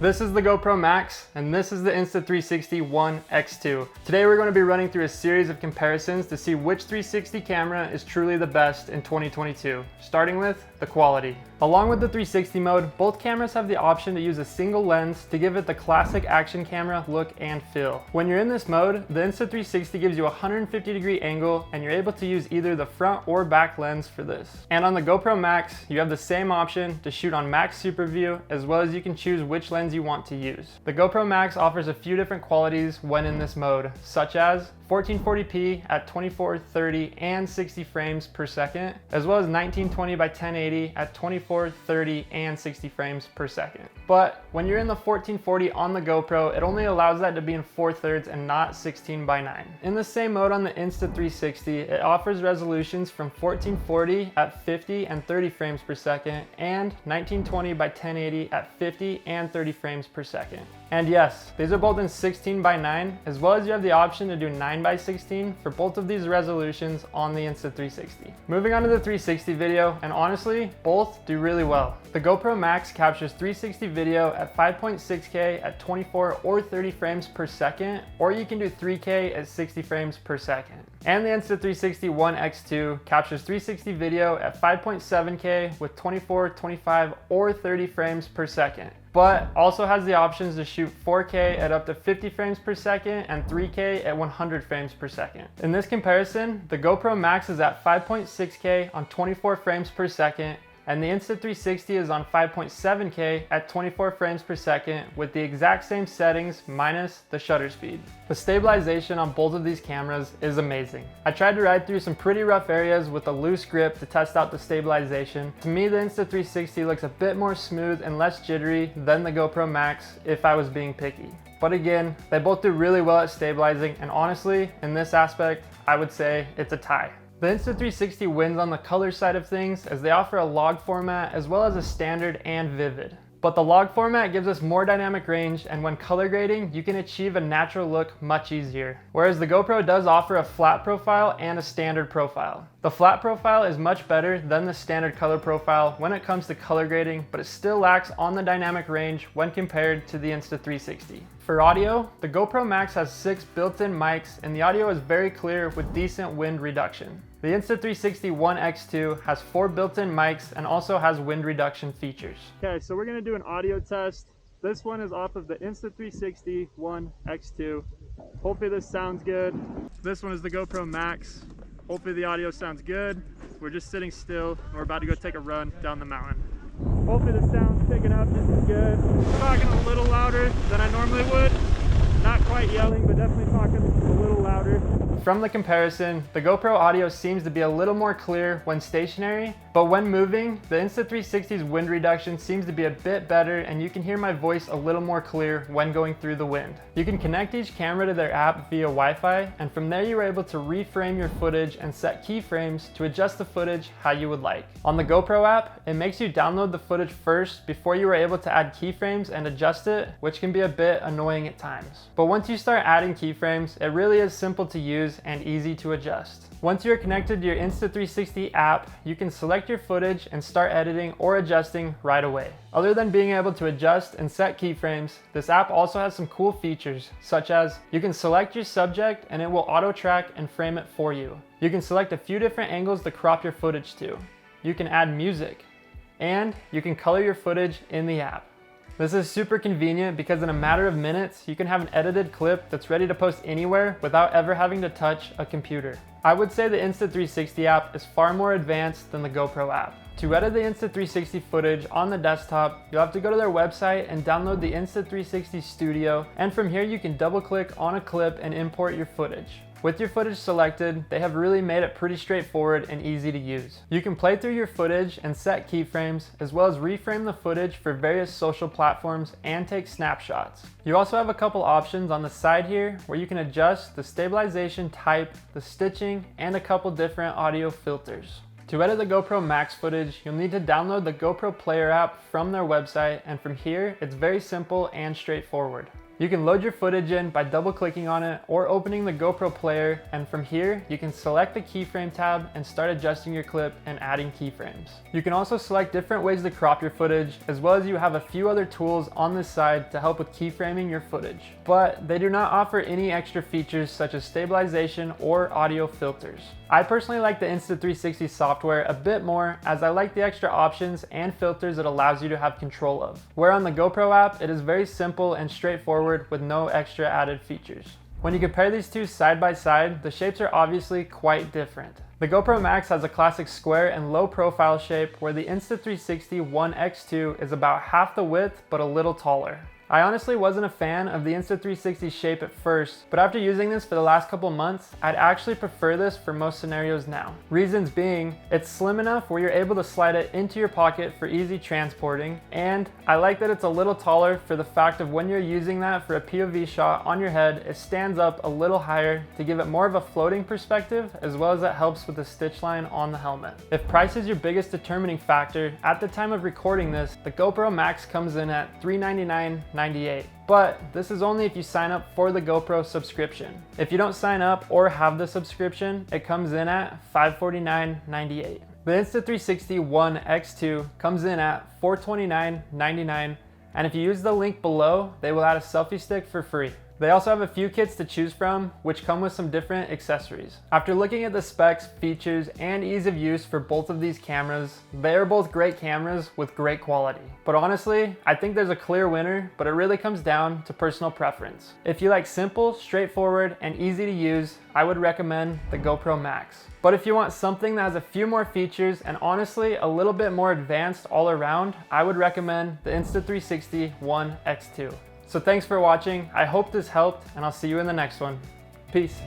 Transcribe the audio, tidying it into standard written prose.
This is the GoPro Max, and this is the Insta360 One X2. Today we're going to be running through a series of comparisons to see which 360 camera is truly the best in 2022, starting with the quality. Along with the 360 mode, both cameras have the option to use a single lens to give it the classic action camera look and feel. When you're in this mode, the Insta360 gives you a 150-degree angle, and you're able to use either the front or back lens for this. And on the GoPro Max, you have the same option to shoot on max SuperView, as well as you can choose which lens you want to use. The GoPro Max offers a few different qualities when in this mode, such as 1440p at 24, 30, and 60 frames per second, as well as 1920 by 1080 at 24, 30, and 60 frames per second. But when you're in the 1440 on the GoPro, it only allows that to be in 4/3 and not 16 by 9. In the same mode on the Insta360, it offers resolutions from 1440 at 50 and 30 frames per second and 1920 by 1080 at 50 and 30 frames per second. And yes, these are both in 16 by 9, as well as you have the option to do 9 by 16 for both of these resolutions on the Insta360. Moving on to the 360 video, and honestly, both do really well. The GoPro Max captures 360 video at 5.6K at 24 or 30 frames per second, or you can do 3K at 60 frames per second. And the Insta360 One X2 captures 360 video at 5.7K with 24, 25, or 30 frames per second, but also has the options to shoot 4K at up to 50 frames per second and 3K at 100 frames per second. In this comparison, the GoPro Max is at 5.6K on 24 frames per second, and the Insta360 is on 5.7K at 24 frames per second with the exact same settings minus the shutter speed. The stabilization on both of these cameras is amazing. I tried to ride through some pretty rough areas with a loose grip to test out the stabilization. To me, the Insta360 looks a bit more smooth and less jittery than the GoPro Max if I was being picky. But again, they both do really well at stabilizing, and honestly, in this aspect, I would say it's a tie. The Insta360 wins on the color side of things, as they offer a log format as well as a standard and vivid. But the log format gives us more dynamic range, and when color grading, you can achieve a natural look much easier. Whereas the GoPro does offer a flat profile and a standard profile. The flat profile is much better than the standard color profile when it comes to color grading, but it still lacks on the dynamic range when compared to the Insta360. For audio, the GoPro Max has 6 built-in mics, and the audio is very clear with decent wind reduction. The Insta360 One X2 has 4 built-in mics and also has wind reduction features. Okay, so we're gonna do an audio test. This one is off of the Insta360 One X2. Hopefully this sounds good. This one is the GoPro Max. Hopefully the audio sounds good. We're just sitting still and we're about to go take a run down the mountain. Hopefully the sound's picking up just as good. I'm talking a little louder than I normally would. Not quite yelling, but definitely talking a little louder. From the comparison, the GoPro audio seems to be a little more clear when stationary, but when moving, the Insta360's wind reduction seems to be a bit better, and you can hear my voice a little more clear when going through the wind. You can connect each camera to their app via Wi-Fi, and from there you're able to reframe your footage and set keyframes to adjust the footage how you would like. On the GoPro app, it makes you download the footage first before you are able to add keyframes and adjust it, which can be a bit annoying at times. But once you start adding keyframes, it really is simple to use and easy to adjust. Once you're connected to your Insta360 app, you can select your footage and start editing or adjusting right away. Other than being able to adjust and set keyframes, this app also has some cool features, such as you can select your subject and it will auto track and frame it for you. You can select a few different angles to crop your footage to. You can add music, and you can color your footage in the app. This is super convenient because in a matter of minutes, you can have an edited clip that's ready to post anywhere without ever having to touch a computer. I would say the Insta360 app is far more advanced than the GoPro app. To edit the Insta360 footage on the desktop, you'll have to go to their website and download the Insta360 Studio, and from here you can double click on a clip and import your footage. With your footage selected, they have really made it pretty straightforward and easy to use. You can play through your footage and set keyframes, as well as reframe the footage for various social platforms and take snapshots. You also have a couple options on the side here where you can adjust the stabilization type, the stitching, and a couple different audio filters. To edit the GoPro Max footage, you'll need to download the GoPro Player app from their website, and from here, it's very simple and straightforward. You can load your footage in by double clicking on it or opening the GoPro player, and from here you can select the keyframe tab and start adjusting your clip and adding keyframes. You can also select different ways to crop your footage, as well as you have a few other tools on this side to help with keyframing your footage. But they do not offer any extra features such as stabilization or audio filters. I personally like the Insta360 software a bit more, as I like the extra options and filters it allows you to have control of. Where on the GoPro app, it is very simple and straightforward with no extra added features. When you compare these two side by side, the shapes are obviously quite different. The GoPro Max has a classic square and low profile shape, where the Insta360 One X2 is about half the width but a little taller. I honestly wasn't a fan of the Insta360 shape at first, but after using this for the last couple months, I'd actually prefer this for most scenarios now. Reasons being, it's slim enough where you're able to slide it into your pocket for easy transporting, and I like that it's a little taller for the fact of when you're using that for a POV shot on your head, it stands up a little higher to give it more of a floating perspective, as well as it helps with the stitch line on the helmet. If price is your biggest determining factor, at the time of recording this, the GoPro Max comes in at $399.98. But this is only if you sign up for the GoPro subscription. If you don't sign up or have the subscription, it comes in at $549.98. The Insta360 One X2 comes in at $429.99, and if you use the link below, they will add a selfie stick for free. They also have a few kits to choose from, which come with some different accessories. After looking at the specs, features, and ease of use for both of these cameras, they are both great cameras with great quality. But honestly, I think there's a clear winner, but it really comes down to personal preference. If you like simple, straightforward, and easy to use, I would recommend the GoPro Max. But if you want something that has a few more features and honestly a little bit more advanced all around, I would recommend the Insta360 One X2. So thanks for watching. I hope this helped, and I'll see you in the next one. Peace.